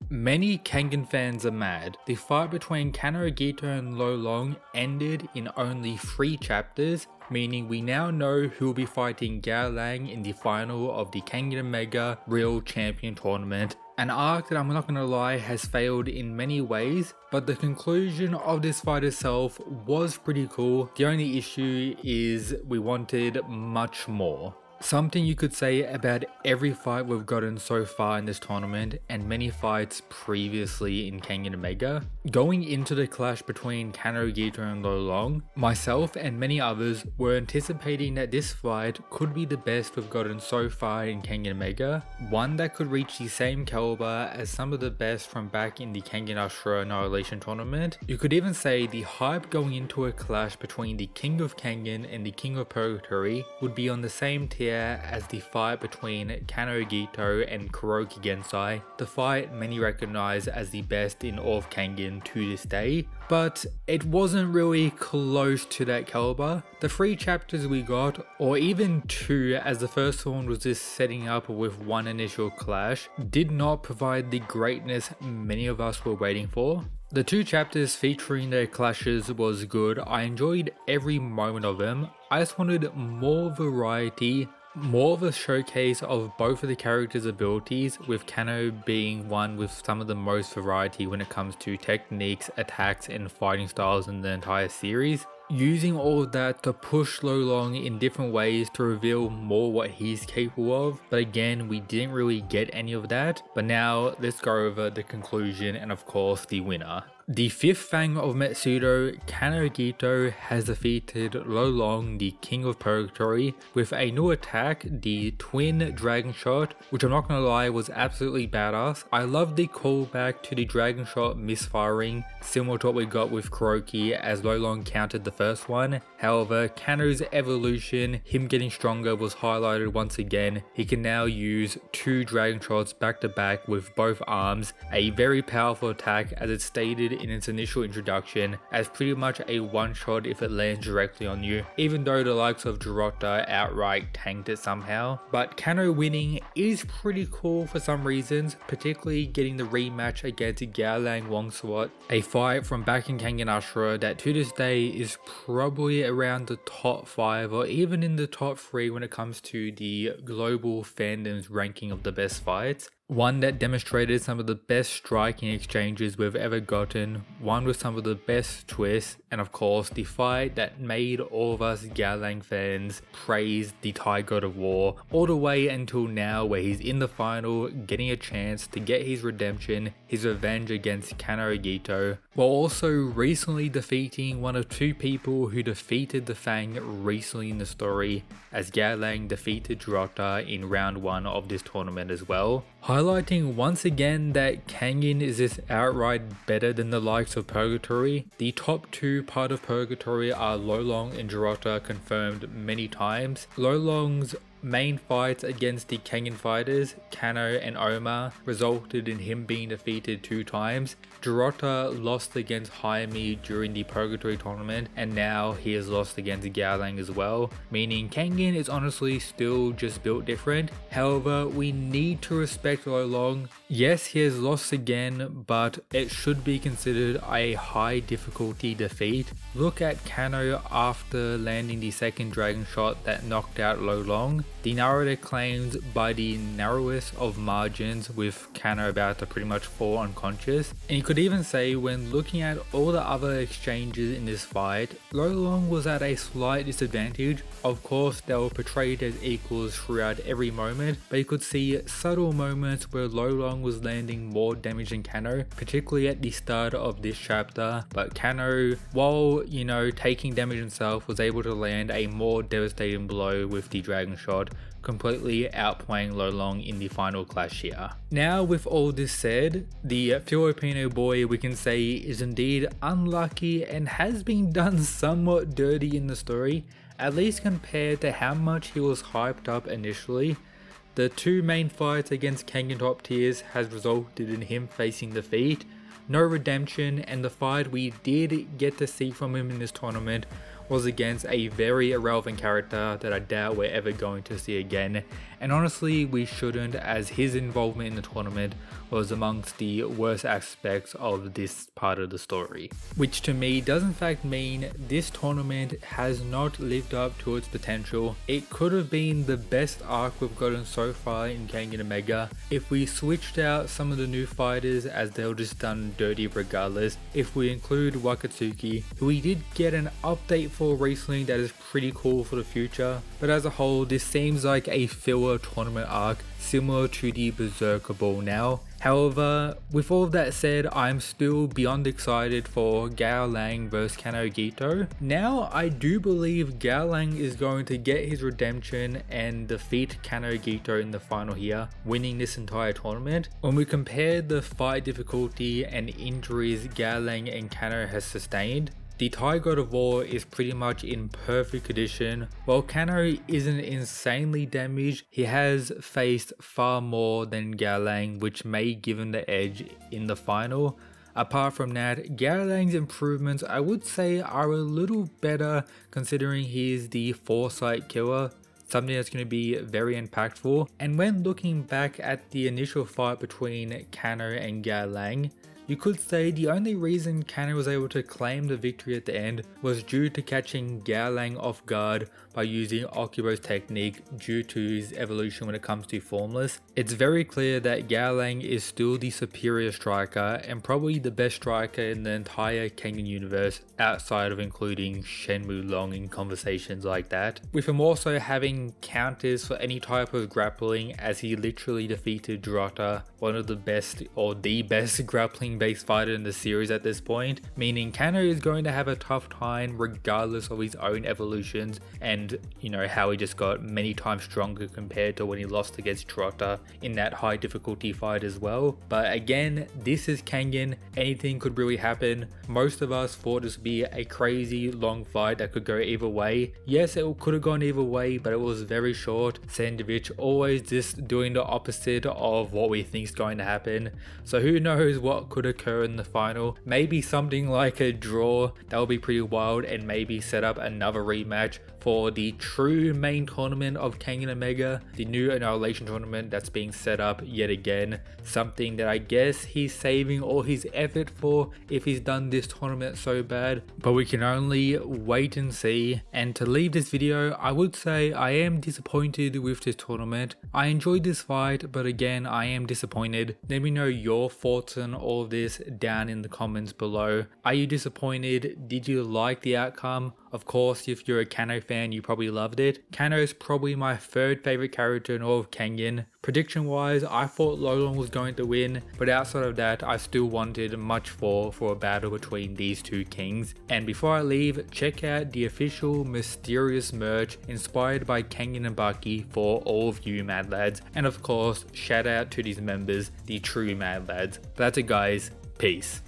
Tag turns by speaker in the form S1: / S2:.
S1: Many Kengan fans are mad. The fight between Kanaragito and Lo Long ended in only 3 chapters, meaning we now know who will be fighting Gao Lang in the final of the Kengan Omega Real Champion Tournament. An arc that I'm not gonna lie has failed in many ways, but the conclusion of this fight itself was pretty cool. The only issue is we wanted much more. Something you could say about every fight we've gotten so far in this tournament and many fights previously in Kengan Omega. Going into the clash between Kanaragito and Lo Long, myself and many others were anticipating that this fight could be the best we've gotten so far in Kengan Omega, one that could reach the same caliber as some of the best from back in the Kengan Ashura Annihilation Tournament. You could even say the hype going into a clash between the King of Kengan and the King of Purgatory would be on the same tier as the fight between Kanaragito and Kuroki Gensai, the fight many recognize as the best in all of Kengan to this day, but it wasn't really close to that caliber. The 3 chapters we got, or even 2 as the first one was just setting up with one initial clash, did not provide the greatness many of us were waiting for. The 2 chapters featuring their clashes was good. I enjoyed every moment of them. I just wanted more variety, more of a showcase of both of the characters' abilities, with Kano being one with some of the most variety when it comes to techniques, attacks and fighting styles in the entire series. Using all of that to push Lo Long in different ways to reveal more what he's capable of, but again we didn't really get any of that. But now let's go over the conclusion and of course the winner. The 5th Fang of Metsudo, Kanaragito, has defeated Lo Long, the King of Purgatory, with a new attack, the Twin Dragon Shot, which I'm not gonna lie was absolutely badass. I love the callback to the Dragon Shot misfiring, similar to what we got with Kuroki as Lo Long countered the first one. However, Kano's evolution, him getting stronger, was highlighted once again. He can now use 2 Dragon Shots back to back with both arms, a very powerful attack as it's stated in its initial introduction as pretty much a one-shot if it lands directly on you, even though the likes of Jirota outright tanked it somehow. But Kano winning is pretty cool for some reasons, particularly getting the rematch against Gao Lang Wongswat, a fight from back in Kengan Ashura that to this day is probably around the top 5 or even in the top 3 when it comes to the global fandom's ranking of the best fights. One that demonstrated some of the best striking exchanges we've ever gotten, one with some of the best twists, and of course the fight that made all of us Gao Lang fans praise the Thai God of War, all the way until now where he's in the final getting a chance to get his redemption, his revenge against Kanaragito, while also recently defeating one of 2 people who defeated the Fang recently in the story, as Gao Lang defeated Jirota in round 1 of this tournament as well. Highlighting once again that Kengan is just outright better than the likes of Purgatory. The top 2 part of Purgatory are Lo Long and Jirota, confirmed many times. Lo Long's main fights against the Kengan fighters, Kano and Oma, resulted in him being defeated 2 times. Jirota lost against Jaime during the Purgatory tournament, and now he has lost against Gao Lang as well, meaning Kengan is honestly still just built different. However, we need to respect Lo Long. Yes, he has lost again, but it should be considered a high difficulty defeat. Look at Kano after landing the 2nd Dragon Shot that knocked out Lo Long. The narrator claims by the narrowest of margins, with Kano about to pretty much fall unconscious. And you could even say when looking at all the other exchanges in this fight, Lo Long was at a slight disadvantage. Of course they were portrayed as equals throughout every moment, but you could see subtle moments where Lo Long was landing more damage than Kano, particularly at the start of this chapter. But Kano, while taking damage himself, was able to land a more devastating blow with the Dragon Shot, completely outplaying Lo Long in the final clash here. Now with all this said, the Filipino boy we can say is indeed unlucky and has been done somewhat dirty in the story, at least compared to how much he was hyped up initially. The 2 main fights against Kengan top tiers has resulted in him facing defeat, no redemption, and the fight we did get to see from him in this tournament was against a very irrelevant character that I doubt we're ever going to see again, and honestly we shouldn't, as his involvement in the tournament was amongst the worst aspects of this part of the story. Which to me does in fact mean this tournament has not lived up to its potential. It could have been the best arc we've gotten so far in Kengan Omega if we switched out some of the new fighters, as they were just done dirty regardless. If we include Wakatsuki, who we did get an update for recently that is pretty cool for the future, but as a whole this seems like a filler tournament arc similar to the Berserker Ball now. However, with all of that said, I'm still beyond excited for Gao Lang vs Kano Gito. Now I do believe Gao Lang is going to get his redemption and defeat Kano Gito in the final here, winning this entire tournament. When we compare the fight difficulty and injuries Gao Lang and Kano has sustained, the Thai God of War is pretty much in perfect condition. While Kano isn't insanely damaged, he has faced far more than Gao Lang, which may give him the edge in the final. Apart from that, Gao Lang's improvements I would say are a little better considering he is the Foresight Killer, something that's going to be very impactful. And when looking back at the initial fight between Kano and Gao Lang, you could say the only reason Kano was able to claim the victory at the end was due to catching Gao Lang off guard by using Okubo's technique due to his evolution when it comes to Formless. It's very clear that Gao Lang is still the superior striker and probably the best striker in the entire Kengan universe, outside of including Shenmue Long in conversations like that, with him also having counters for any type of grappling, as he literally defeated Dorota, one of the best or the best grappling based fighter in the series at this point, meaning Kano is going to have a tough time regardless of his own evolutions and you know how he just got many times stronger compared to when he lost against Dorota in that high difficulty fight as well. But again, this is Kengan, anything could really happen. Most of us thought this would be a crazy long fight that could go either way. Yes, it could have gone either way, but it was very short. Sandovich always just doing the opposite of what we think is going to happen, so who knows what could occur in the final. Maybe something like a draw, that would be pretty wild, and maybe set up another rematch for the true main tournament of Kengan Omega, the new Annihilation tournament that's being set up yet again. Something that I guess he's saving all his effort for if he's done this tournament so bad, but we can only wait and see. And to leave this video, I would say I am disappointed with this tournament. I enjoyed this fight, but again I am disappointed. Let me know your thoughts on all of this down in the comments below. Are you disappointed? Did you like the outcome? Of course, if you're a Kano fan, you probably loved it. Kano is probably my third favorite character in all of Kengan. Prediction wise, I thought Lolong was going to win, but outside of that, I still wanted much more for a battle between these two kings. And before I leave, check out the official mysterious merch inspired by Kengan and Baki for all of you Mad Lads. And of course, shout out to these members, the true Mad Lads. But that's it guys, peace.